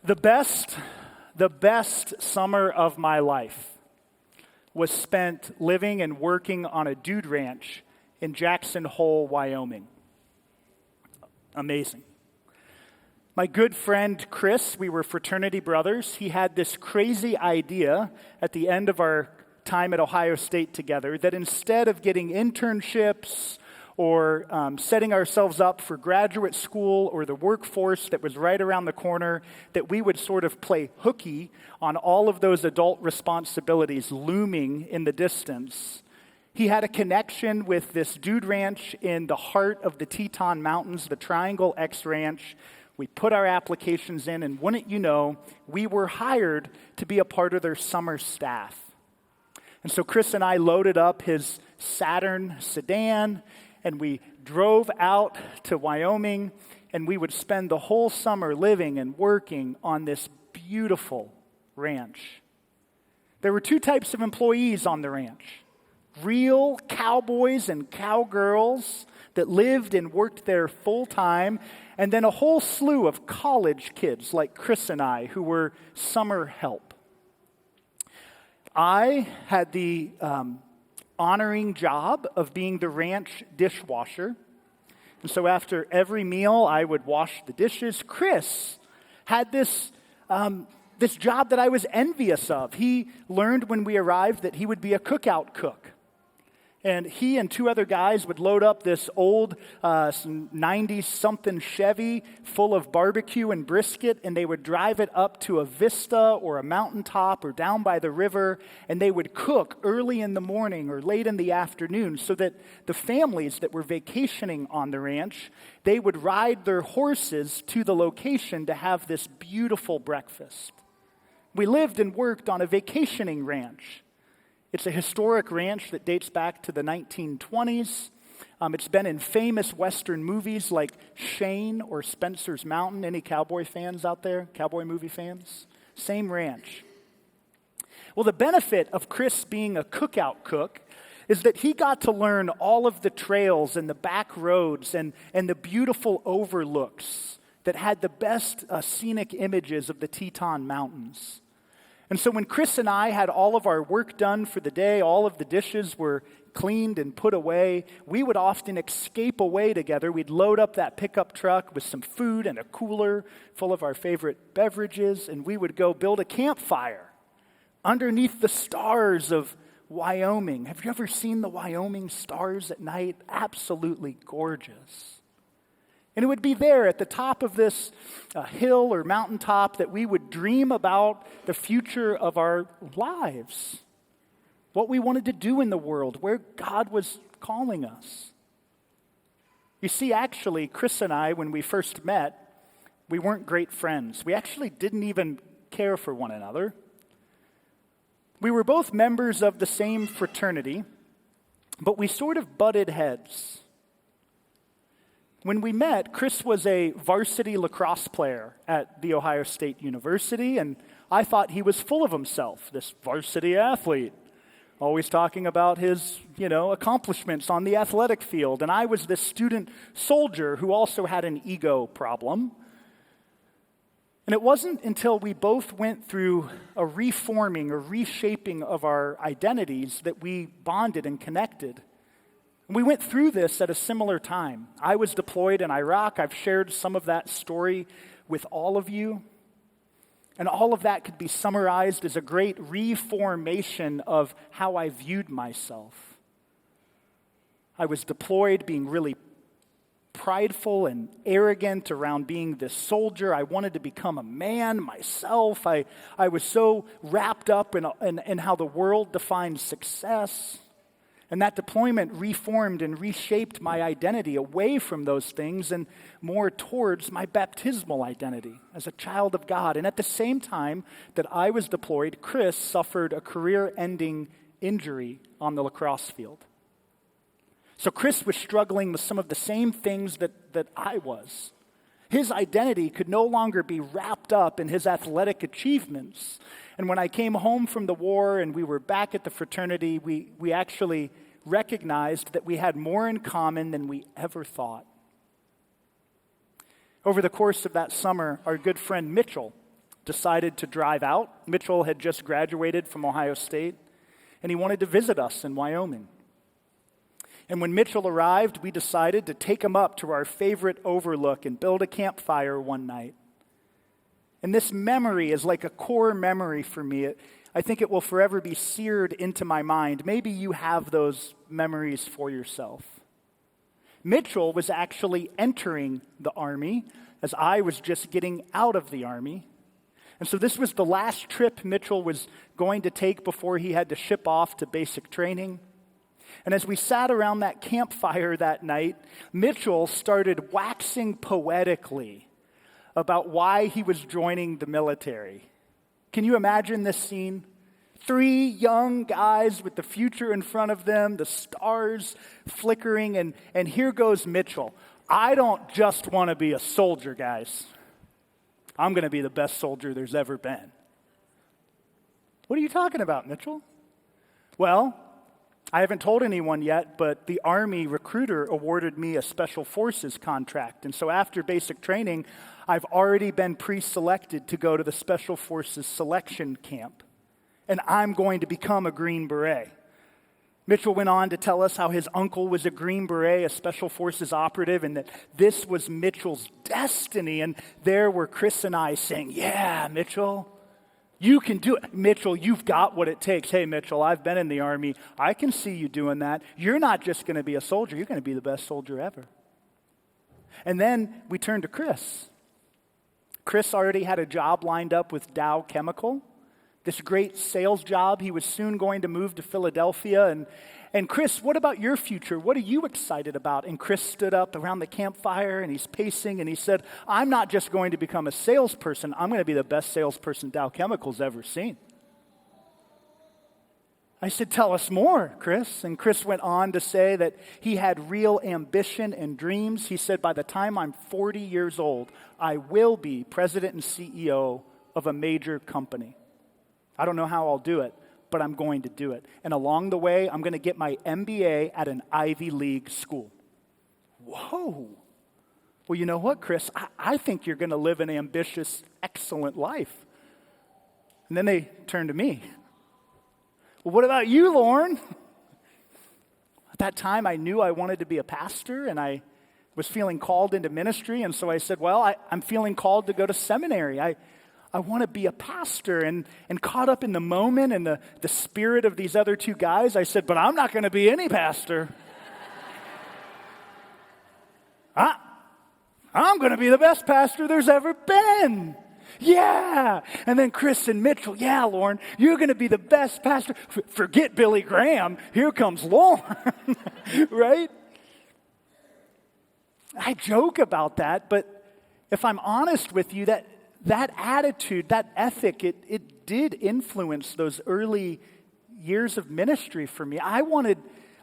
The best summer of my life was spent living and working on a dude ranch in Jackson Hole, Wyoming. Amazing. My good friend Chris, we were fraternity brothers. He had this crazy idea at the end of our time at Ohio State together that instead of getting internships or setting ourselves up for graduate school or the workforce that was right around the corner, that we would sort of play hooky on all of those adult responsibilities looming in the distance. He had a connection with this dude ranch in the heart of the Teton Mountains, the Triangle X Ranch. We put our applications in, and wouldn't you know, we were hired to be a part of their summer staff. And so Chris and I loaded up his Saturn sedan, and we drove out to Wyoming, and we would spend the whole summer living and working on this beautiful ranch. There were two types of employees on the ranch: real cowboys and cowgirls that lived and worked there full time, and then a whole slew of college kids like Chris and I who were summer help. I had the honoring job of being the ranch dishwasher. And so after every meal, I would wash the dishes. Chris had this job that I was envious of. He learned when we arrived that he would be a cookout cook. And he and two other guys would load up this old 90-something Chevy full of barbecue and brisket, and they would drive it up to a vista or a mountaintop or down by the river, and they would cook early in the morning or late in the afternoon so that the families that were vacationing on the ranch, they would ride their horses to the location to have this beautiful breakfast. We lived and worked on a vacationing ranch. It's a historic ranch that dates back to the 1920s. It's been in famous Western movies like Shane or Spencer's Mountain. Any cowboy fans out there? Cowboy movie fans? Same ranch. Well, the benefit of Chris being a cookout cook is that he got to learn all of the trails and the back roads and the beautiful overlooks that had the best scenic images of the Teton Mountains. And so when Chris and I had all of our work done for the day, all of the dishes were cleaned and put away, we would often escape away together. We'd load up that pickup truck with some food and a cooler full of our favorite beverages, and we would go build a campfire underneath the stars of Wyoming. Have you ever seen the Wyoming stars at night? Absolutely gorgeous. And it would be there at the top of this hill or mountaintop that we would dream about the future of our lives, what we wanted to do in the world, where God was calling us. You see, actually, Chris and I, when we first met, we weren't great friends. We actually didn't even care for one another. We were both members of the same fraternity, but we sort of butted heads. When we met, Chris was a varsity lacrosse player at The Ohio State University, and I thought he was full of himself, this varsity athlete, always talking about his, accomplishments on the athletic field. And I was this student soldier who also had an ego problem. And it wasn't until we both went through a reforming or reshaping of our identities that we bonded and connected. We went through this at a similar time. I was deployed in Iraq. I've shared some of that story with all of you. And all of that could be summarized as a great reformation of how I viewed myself. I was deployed being really prideful and arrogant around being this soldier. I wanted to become a man myself. I was so wrapped up in how the world defines success. And that deployment reformed and reshaped my identity away from those things and more towards my baptismal identity as a child of God. And at the same time that I was deployed, Chris suffered a career-ending injury on the lacrosse field. So Chris was struggling with some of the same things that I was. His identity could no longer be wrapped up in his athletic achievements. And when I came home from the war and we were back at the fraternity, we actually recognized that we had more in common than we ever thought. Over the course of that summer, our good friend Mitchell decided to drive out. Mitchell had just graduated from Ohio State, and he wanted to visit us in Wyoming. And when Mitchell arrived, we decided to take him up to our favorite overlook and build a campfire one night. And this memory is like a core memory for me. I think it will forever be seared into my mind. Maybe you have those memories for yourself. Mitchell was actually entering the Army as I was just getting out of the Army. And so this was the last trip Mitchell was going to take before he had to ship off to basic training. And as we sat around that campfire that night, Mitchell started waxing poetically about why he was joining the military. Can you imagine this scene? 3 young guys with the future in front of them, the stars flickering, and here goes Mitchell. I don't just want to be a soldier, guys. I'm going to be the best soldier there's ever been. What are you talking about, Mitchell? Well, I haven't told anyone yet, but the Army recruiter awarded me a Special Forces contract. And so after basic training, I've already been pre-selected to go to the Special Forces selection camp. And I'm going to become a Green Beret. Mitchell went on to tell us how his uncle was a Green Beret, a Special Forces operative, and that this was Mitchell's destiny. And there were Chris and I saying, yeah, Mitchell, you can do it. Mitchell, you've got what it takes. Hey, Mitchell, I've been in the Army. I can see you doing that. You're not just going to be a soldier. You're going to be the best soldier ever. And then we turned to Chris. Chris already had a job lined up with Dow Chemical, this great sales job. He was soon going to move to Philadelphia. And Chris, what about your future? What are you excited about? And Chris stood up around the campfire, and he's pacing, and he said, I'm not just going to become a salesperson. I'm going to be the best salesperson Dow Chemical's ever seen. I said, tell us more, Chris. And Chris went on to say that he had real ambition and dreams. He said, by the time I'm 40 years old, I will be president and CEO of a major company. I don't know how I'll do it, but I'm going to do it. And along the way, I'm going to get my MBA at an Ivy League school. Whoa. Well, you know what, Chris? I think you're going to live an ambitious, excellent life. And then they turned to me. Well, what about you, Lorne? At that time, I knew I wanted to be a pastor, and I was feeling called into ministry. And so I said, well, I'm feeling called to go to seminary. I want to be a pastor, and caught up in the moment and the spirit of these other 2 guys, I said, but I'm not going to be any pastor. I'm going to be the best pastor there's ever been. Yeah. And then Chris and Mitchell, yeah, Lorne, you're going to be the best pastor. Forget Billy Graham. Here comes Lorne. Right? I joke about that, but if I'm honest with you, that attitude, that ethic, it did influence those early years of ministry for me. I wanted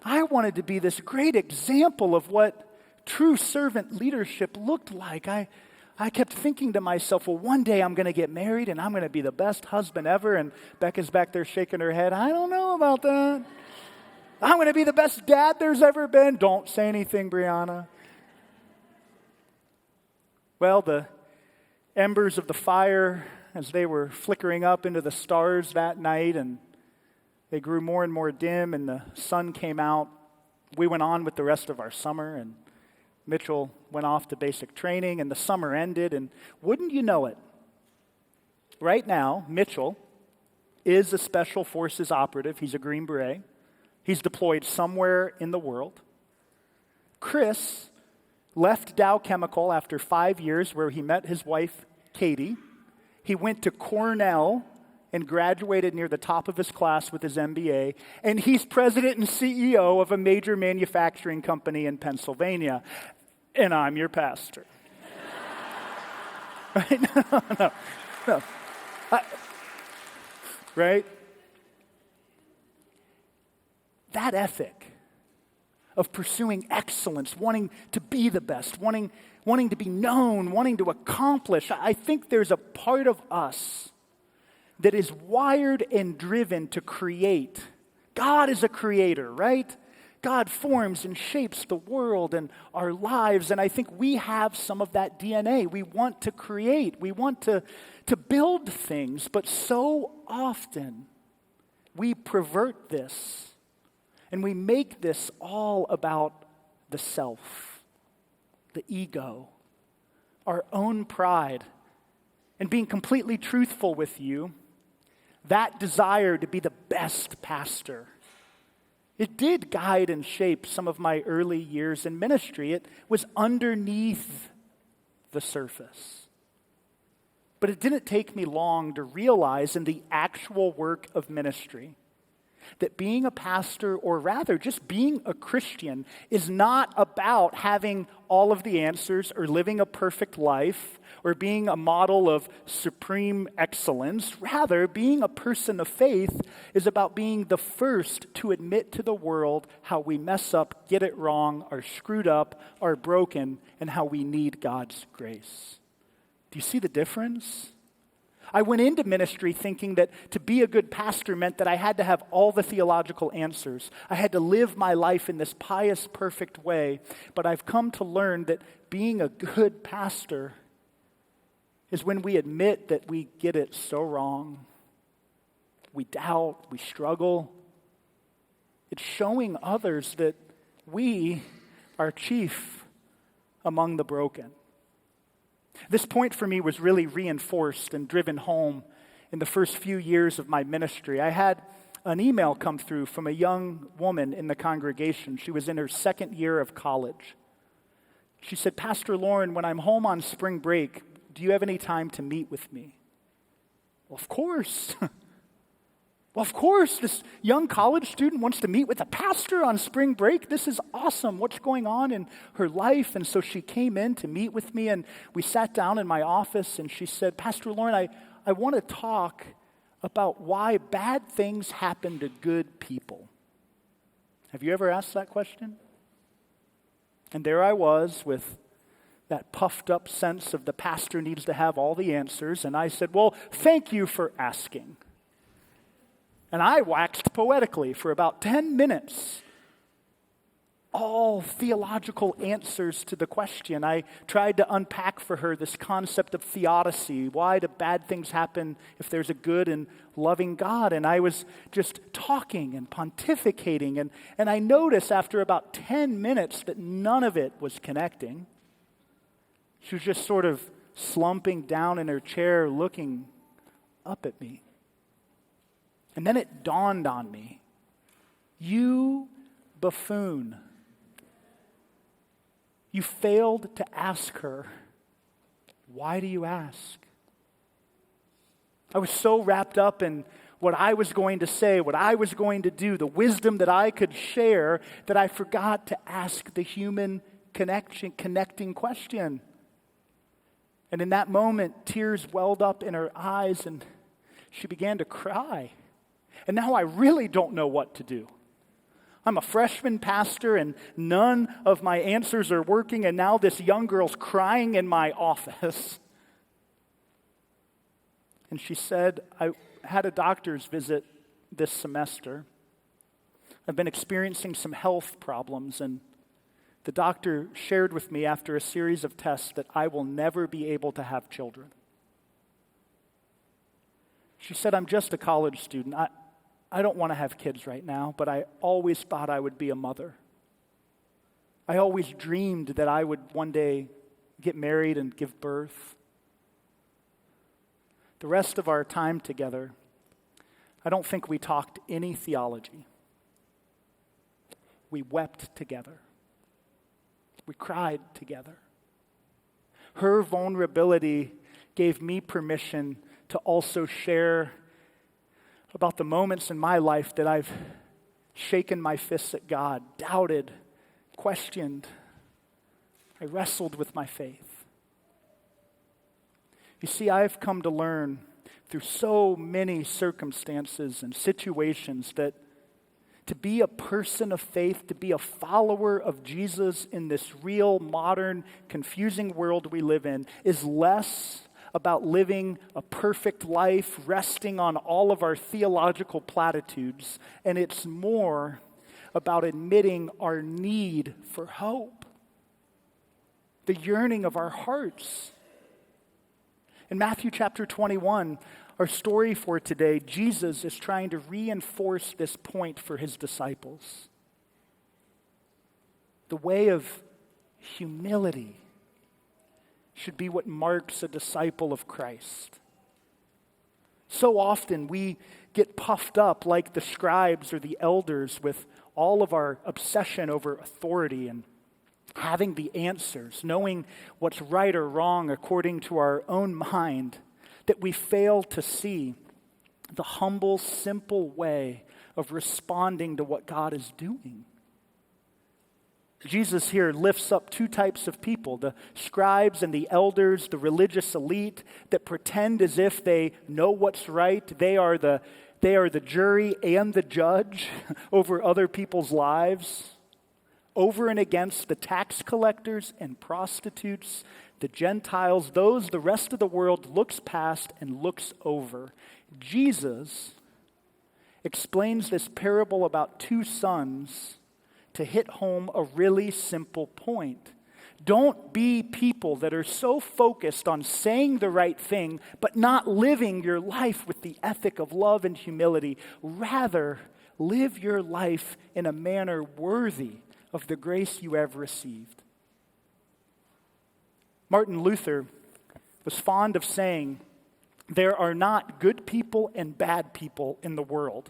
to be this great example of what true servant leadership looked like. I kept thinking to myself, well, one day I'm going to get married and I'm going to be the best husband ever. And Becca's back there shaking her head. I don't know about that. I'm going to be the best dad there's ever been. Don't say anything, Brianna. Well, the embers of the fire, as they were flickering up into the stars that night, and they grew more and more dim, and the sun came out, we went on with the rest of our summer, and Mitchell went off to basic training, and the summer ended, and wouldn't you know it, right now, Mitchell is a Special Forces operative. He's a Green Beret. He's deployed somewhere in the world. Chris left Dow Chemical after 5 years, where he met his wife, Katie. He went to Cornell and graduated near the top of his class with his MBA. And he's president and CEO of a major manufacturing company in Pennsylvania. And I'm your pastor. Right? No. Right? That ethic of pursuing excellence, wanting to be the best, wanting to be known, wanting to accomplish. I think there's a part of us that is wired and driven to create. God is a creator, right? God forms and shapes the world and our lives, and I think we have some of that DNA. We want to create, we want to build things, but so often we pervert this and we make this all about the self, the ego, our own pride. And being completely truthful with you, that desire to be the best pastor, it did guide and shape some of my early years in ministry. It was underneath the surface. But it didn't take me long to realize in the actual work of ministry that being a pastor, or rather just being a Christian, is not about having all of the answers or living a perfect life or being a model of supreme excellence. Rather, being a person of faith is about being the first to admit to the world how we mess up, get it wrong, are screwed up, are broken, and how we need God's grace. Do you see the difference? I went into ministry thinking that to be a good pastor meant that I had to have all the theological answers. I had to live my life in this pious, perfect way. But I've come to learn that being a good pastor is when we admit that we get it so wrong. We doubt, we struggle. It's showing others that we are chief among the broken. This point for me was really reinforced and driven home in the first few years of my ministry. I had an email come through from a young woman in the congregation. She was in her second year of college. She said, "Pastor Lorne, when I'm home on spring break, do you have any time to meet with me?" Well, of course. Well, of course, this young college student wants to meet with a pastor on spring break. This is awesome. What's going on in her life? And so she came in to meet with me, and we sat down in my office, and she said, "Pastor Lorne, I want to talk about why bad things happen to good people." Have you ever asked that question? And there I was with that puffed up sense of the pastor needs to have all the answers, and I said, "Well, thank you for asking." And I waxed poetically for about 10 minutes. All theological answers to the question. I tried to unpack for her this concept of theodicy. Why do bad things happen if there's a good and loving God? And I was just talking and pontificating. And I noticed after about 10 minutes that none of it was connecting. She was just sort of slumping down in her chair looking up at me. And then it dawned on me, you buffoon. You failed to ask her, why do you ask? I was so wrapped up in what I was going to say, what I was going to do, the wisdom that I could share, that I forgot to ask the human connecting question. And in that moment, tears welled up in her eyes, and she began to cry. And now I really don't know what to do. I'm a freshman pastor, and none of my answers are working, and now this young girl's crying in my office. And she said, "I had a doctor's visit this semester. I've been experiencing some health problems, and the doctor shared with me after a series of tests that I will never be able to have children." She said, "I'm just a college student. I don't want to have kids right now, but I always thought I would be a mother. I always dreamed that I would one day get married and give birth." The rest of our time together, I don't think we talked any theology. We wept together. We cried together. Her vulnerability gave me permission to also share about the moments in my life that I've shaken my fists at God, doubted, questioned. I wrestled with my faith. You see, I've come to learn through so many circumstances and situations that to be a person of faith, to be a follower of Jesus in this real, modern, confusing world we live in is less about living a perfect life, resting on all of our theological platitudes, and it's more about admitting our need for hope, the yearning of our hearts. In Matthew chapter 21, our story for today, Jesus is trying to reinforce this point for his disciples. The way of humility should be what marks a disciple of Christ. So often we get puffed up like the scribes or the elders with all of our obsession over authority and having the answers, knowing what's right or wrong according to our own mind, that we fail to see the humble, simple way of responding to what God is doing. Jesus here lifts up two types of people, the scribes and the elders, the religious elite that pretend as if they know what's right. They are the jury and the judge over other people's lives, over and against the tax collectors and prostitutes, the Gentiles, those the rest of the world looks past and looks over. Jesus explains this parable about two sons to hit home a really simple point. Don't be people that are so focused on saying the right thing, but not living your life with the ethic of love and humility. Rather, live your life in a manner worthy of the grace you have received. Martin Luther was fond of saying, there are not good people and bad people in the world.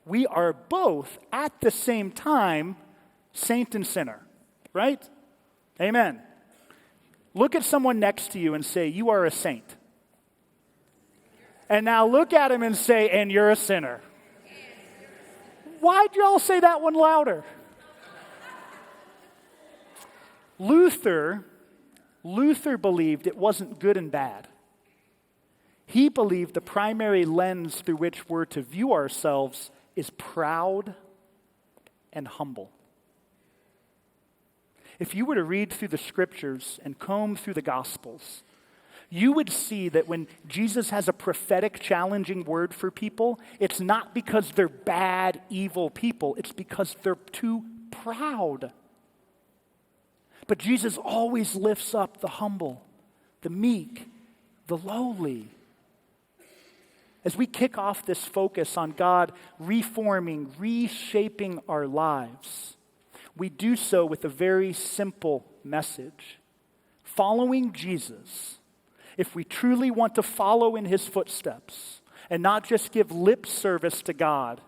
We are both at the same time saint and sinner, right? Amen. Look at someone next to you and say, you are a saint. And now look at him and say, and you're a sinner. Why'd y'all say that one louder? Luther believed it wasn't good and bad. He believed the primary lens through which we're to view ourselves is proud and humble. If you were to read through the scriptures and comb through the gospels, you would see that when Jesus has a prophetic, challenging word for people, it's not because they're bad, evil people. It's because they're too proud. But Jesus always lifts up the humble, the meek, the lowly. As we kick off this focus on God reforming, reshaping our lives, we do so with a very simple message. Following Jesus, if we truly want to follow in his footsteps and not just give lip service to God,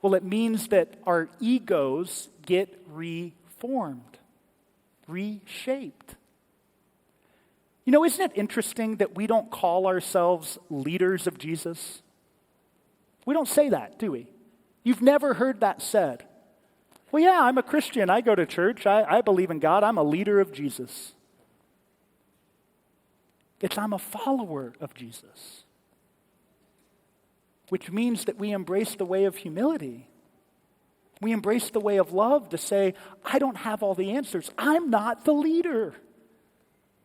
well, it means that our egos get reformed, reshaped. You know, isn't it interesting that we don't call ourselves leaders of Jesus? We don't say that, do we? You've never heard that said. Well, yeah, I'm a Christian. I go to church. I believe in God. I'm a leader of Jesus. It's I'm a follower of Jesus, which means that we embrace the way of humility. We embrace the way of love to say, I don't have all the answers. I'm not the leader.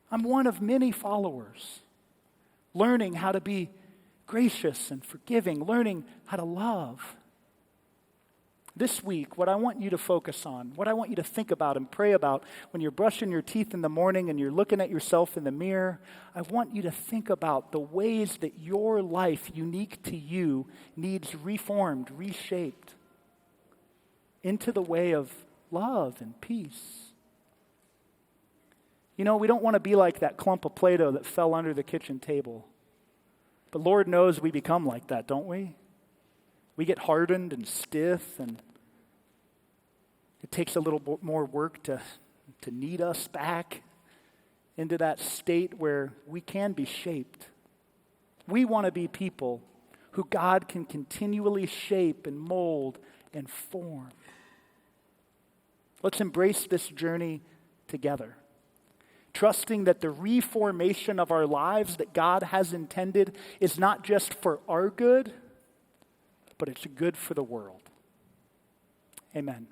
I'm one of many followers, learning how to be gracious and forgiving, learning how to love. This week, what I want you to focus on, what I want you to think about and pray about when you're brushing your teeth in the morning and you're looking at yourself in the mirror, I want you to think about the ways that your life, unique to you, needs reformed, reshaped into the way of love and peace. You know, we don't want to be like that clump of Play-Doh that fell under the kitchen table. But Lord knows we become like that, don't we? We get hardened and stiff, and it takes a little bit more work to knead us back into that state where we can be shaped. We want to be people who God can continually shape and mold and form. Let's embrace this journey together, trusting that the reformation of our lives that God has intended is not just for our good, but it's good for the world. Amen.